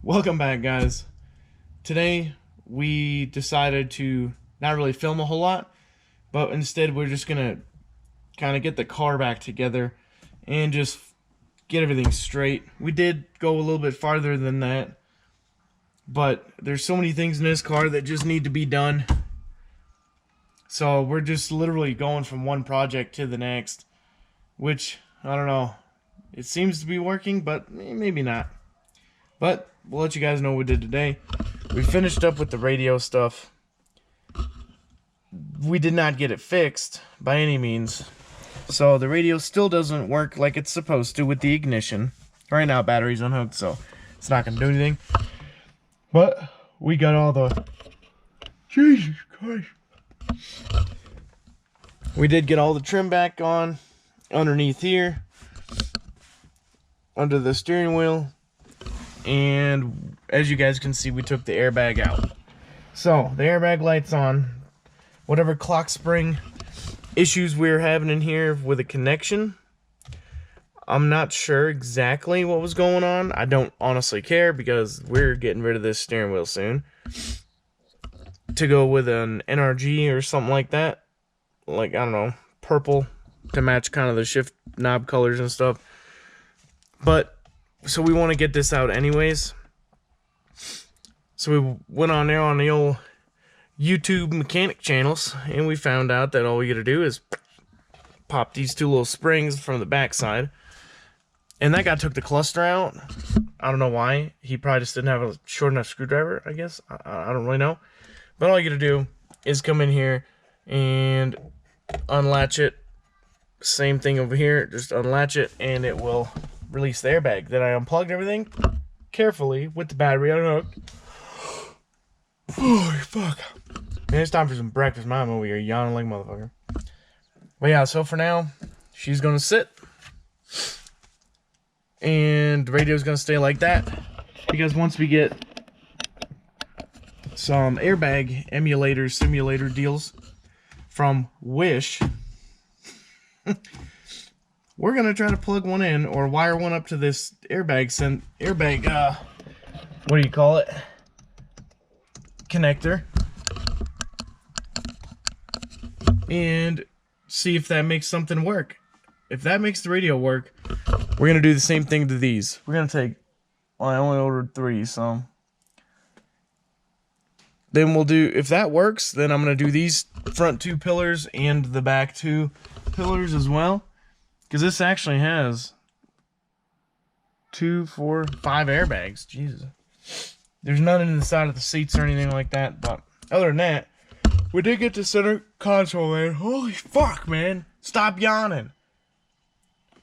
Welcome back, guys. Today we decided to not really film a whole lot, but instead we're just gonna kind of get the car back together and just get everything straight. We did go a little bit farther than that, but there's so many things in this car that just need to be done. So we're just literally going from one project to the next, which, I don't know, it seems to be working, but maybe not. But we'll let you guys know what we did today. We finished up with the radio stuff. We did not get it fixed by any means. So the radio still doesn't work like it's supposed to with the ignition. Right now battery's unhooked, so it's not going to do anything. But we got all the... Jesus Christ. We did get all the trim back on underneath here. Under the steering wheel. And as you guys can see, we took the airbag out. So the airbag light's on. Whatever clock spring issues we're having in here with a connection, I'm not sure exactly what was going on. I don't honestly care because we're getting rid of this steering wheel soon to go with an NRG or something like that. Like, I don't know, purple to match kind of the shift knob colors and stuff. But so we want to get this out anyways. So we went on there on the old YouTube mechanic channels, and we found out that all we got to do is pop these two little springs from the back side. And that guy took the cluster out. I don't know why. He probably just didn't have a short enough screwdriver, I guess. I don't really know. But all you got to do is come in here and unlatch it. Same thing over here. Just unlatch it, and it will release the airbag. Then I unplugged everything carefully with the battery unhooked. Holy fuck. Man, it's time for some breakfast. My mom over here yawning like a motherfucker. But yeah, so for now, she's gonna sit. And the radio's gonna stay like that. Because once we get some airbag emulator simulator deals from Wish, we're gonna try to plug one in or wire one up to this airbag what do you call it? Connector. And see if that makes something work. If that makes the radio work, we're gonna do the same thing to these. We're gonna take, well, I only ordered 3, so then we'll do, if that works, then I'm gonna do these front 2 pillars and the back 2 pillars as well. Because this actually has 2, 4, 5 airbags. Jesus. There's none in the side of the seats or anything like that. But other than that, we did get the center console, man. Holy fuck, man. Stop yawning.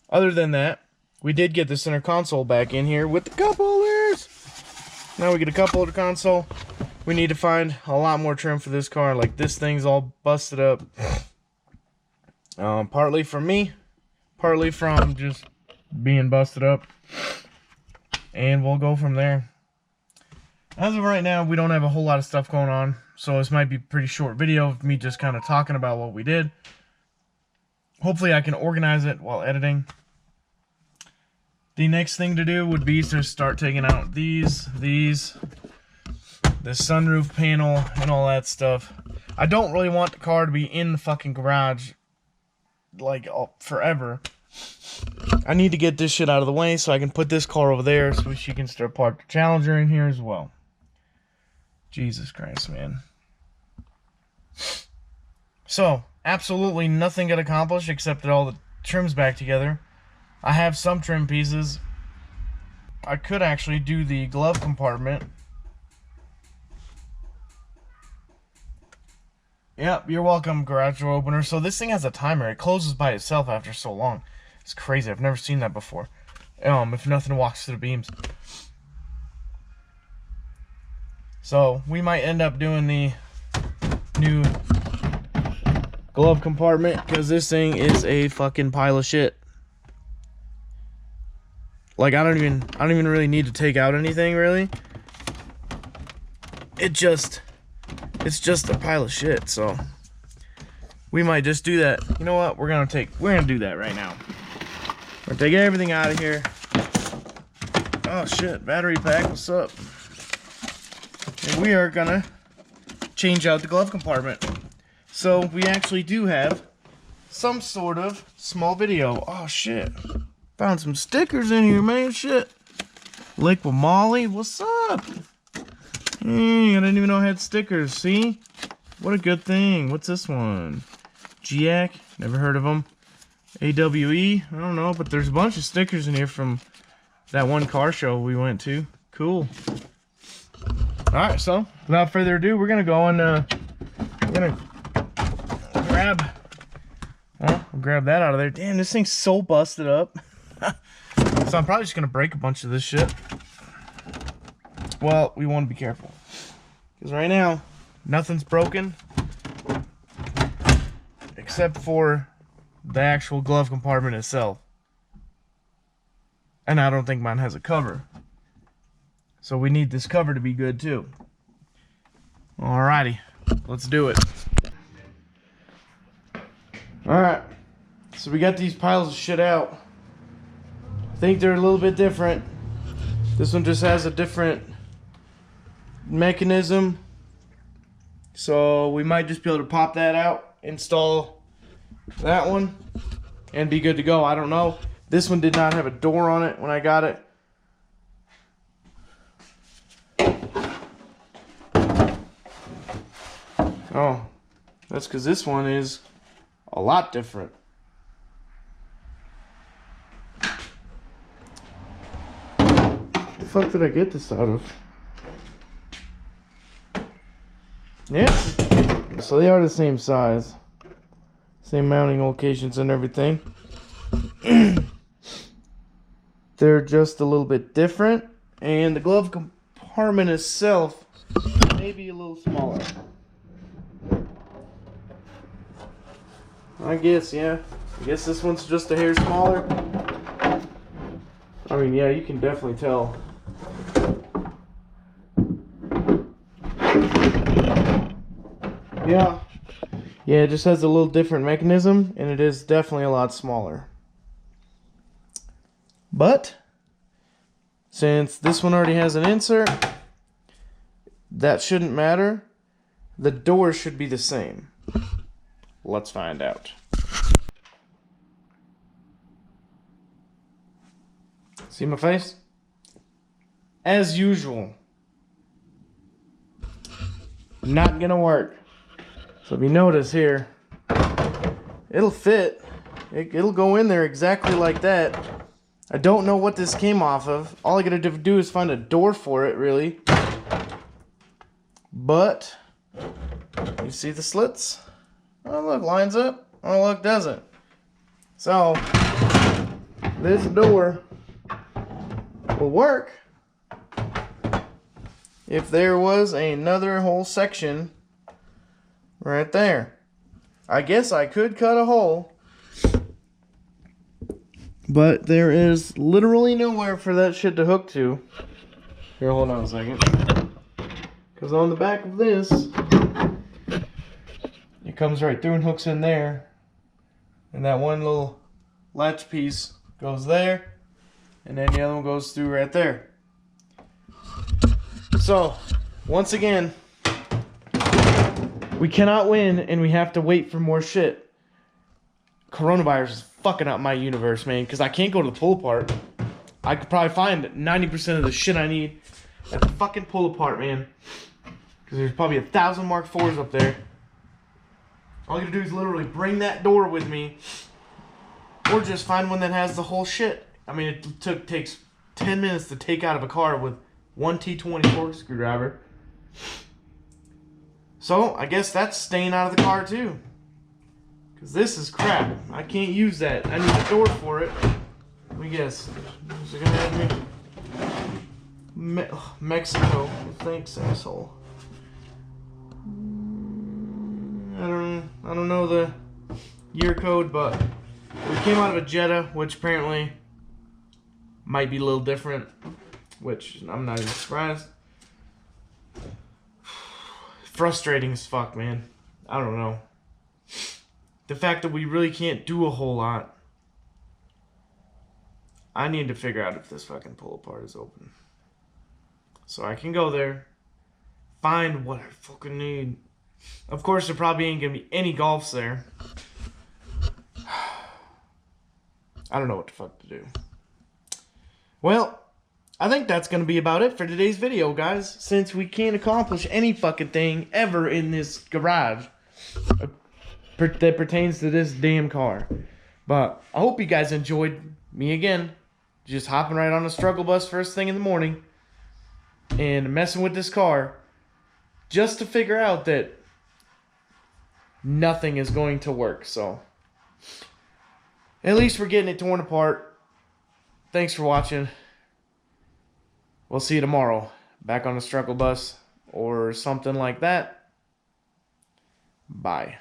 Other than that, we did get the center console back in here with the cup holders. Now we get a cup holder console. We need to find a lot more trim for this car. Like, this thing's all busted up. Partly from me. Partly from just being busted up. And we'll go from there. As of right now, we don't have a whole lot of stuff going on. So this might be a pretty short video of me just kind of talking about what we did. Hopefully I can organize it while editing. The next thing to do would be to start taking out the sunroof panel and all that stuff. I don't really want the car to be in the fucking garage like forever. I need to get this shit out of the way so I can put this car over there so she can start park the Challenger in here as well. Jesus Christ, man. So, absolutely nothing got accomplished except that all the trim's back together. I have some trim pieces. I could actually do the glove compartment. Yep, you're welcome, garage door opener. So this thing has a timer. It closes by itself after so long. It's crazy. I've never seen that before. If nothing walks through the beams. So we might end up doing the new glove compartment because this thing is a fucking pile of shit. Like, I don't even really need to take out anything really. It's just a pile of shit. So we might just do that. You know what? We're gonna do that right now. We're gonna take everything out of here. Oh shit, battery pack, what's up? And we are gonna change out the glove compartment. So we actually do have some sort of small video. Oh shit. Found some stickers in here, man. Shit. Liquid Molly, what's up? I didn't even know I had stickers. See? What a good thing. What's this one? GIAC, never heard of them. AWE, I don't know, but there's a bunch of stickers in here from that one car show we went to. Cool. Alright, so without further ado, we're gonna go and we're gonna grab, well, we'll grab that out of there. Damn, this thing's so busted up. So I'm probably just gonna break a bunch of this shit. Well, we want to be careful, because right now nothing's broken except for the actual glove compartment itself. And I don't think mine has a cover. So we need this cover to be good too. Alrighty, let's do it. Alright, so we got these piles of shit out. I think they're a little bit different. This one just has a different mechanism. So we might just be able to pop that out, install that one, and be good to go. I don't know. This one did not have a door on it when I got it. Oh, that's because this one is a lot different. What the fuck did I get this out of? Yeah. So they are the same size. Same mounting locations and everything. They're just a little bit different. And the glove compartment itself may be a little smaller. I guess, yeah. I guess this one's just a hair smaller. I mean, yeah, you can definitely tell. Yeah. Yeah, it just has a little different mechanism, and it is definitely a lot smaller. But since this one already has an insert, that shouldn't matter. The door should be the same. Let's find out. See my face? As usual. Not gonna work. So if you notice here, it'll fit. It'll go in there exactly like that. I don't know what this came off of. All I gotta do is find a door for it, really. But you see the slits? Oh look, lines up. Oh look, doesn't. So this door will work if there was another whole section right there. I guess I could cut a hole, but there is literally nowhere for that shit to hook to. Here, hold on a second. Because on the back of this, it comes right through and hooks in there. And that one little latch piece goes there. And then the other one goes through right there. So, once again, we cannot win, and we have to wait for more shit. Coronavirus is fucking up my universe, man, because I can't go to the pull apart. I could probably find 90% of the shit I need at the fucking pull apart, man. Because there's probably 1,000 Mark IVs up there. All you gotta do is literally bring that door with me, or just find one that has the whole shit. I mean, it takes 10 minutes to take out of a car with one T20 fork screwdriver. So, I guess that's staying out of the car too. Because this is crap. I can't use that. I need a door for it. Let me guess. Is it gonna have me? Mexico. Thanks, asshole. I don't know the year code, but we came out of a Jetta, which apparently might be a little different, which I'm not even surprised. Frustrating as fuck, man. I don't know. The fact that we really can't do a whole lot. I need to figure out if this fucking pull apart is open. So I can go there, find what I fucking need. Of course, there probably ain't gonna be any golfs there. I don't know what the fuck to do. Well, I think that's gonna be about it for today's video, guys. Since we can't accomplish any fucking thing ever in this garage that pertains to this damn car. But I hope you guys enjoyed me again. Just hopping right on a struggle bus first thing in the morning. And messing with this car. Just to figure out that nothing is going to work. So at least we're getting it torn apart. Thanks for watching. We'll see you tomorrow. Back on the struggle bus or something like that. Bye.